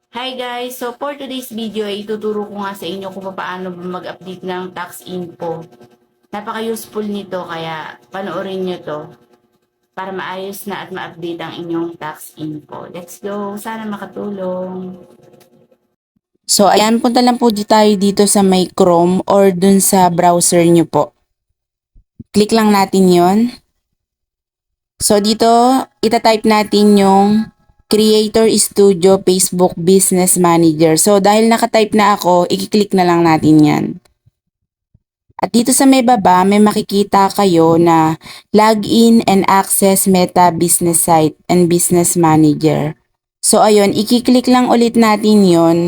Hi guys! So for today's video ay ituturo ko nga sa inyo kung paano mag-update ng tax info. Napaka-useful nito kaya panoorin nyo to para maayos na at ma-update ang inyong tax info. Let's go! Sana makatulong! So, ayan, punta lang po tayo dito sa may Chrome or dun sa browser nyo po. Click lang natin yon. So, dito, itatype natin yung Creator Studio Facebook Business Manager. So, dahil nakatype na ako, i-click na lang natin yan. At dito sa may baba, may makikita kayo na Login and Access Meta Business Site and Business Manager. So, ayun, i-click lang ulit natin yon.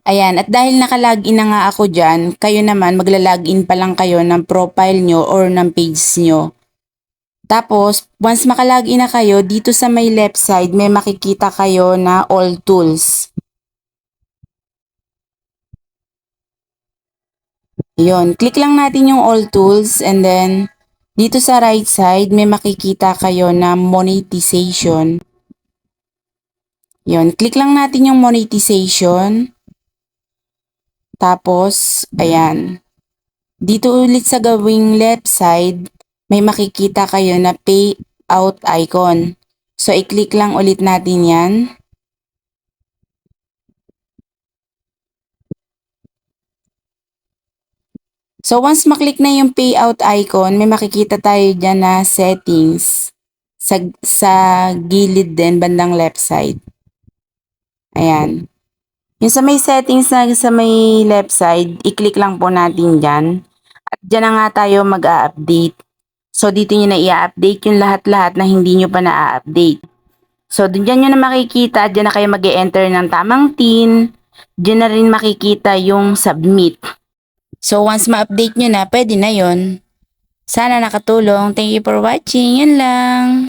Ayan, at dahil naka-login na nga ako dyan, kayo naman magla-login pa lang kayo ng profile nyo or ng page nyo. Tapos, once maka-login na kayo, dito sa may left side, may makikita kayo na all tools. Yun, click lang natin yung all tools and then dito sa right side, may makikita kayo na monetization. Yun, click lang natin yung monetization. Tapos, ayan. Dito ulit sa gawing left side, may makikita kayo na payout icon. So, i-click lang ulit natin yan. So, once maklik na yung payout icon, may makikita tayo dyan na settings sa gilid din, bandang left side. Ayan. Yung sa may settings na sa may left side, i-click lang po natin dyan. At dyan na nga tayo mag-a-update. So, dito nyo na i-update yung lahat-lahat na hindi nyo pa na-update. So, dyan nyo na makikita, dyan na kayo mag-e-enter ng tamang TIN. Dyan na rin makikita yung submit. So, once ma-update nyo na, pwede na yon. Sana nakatulong. Thank you for watching. Yan lang.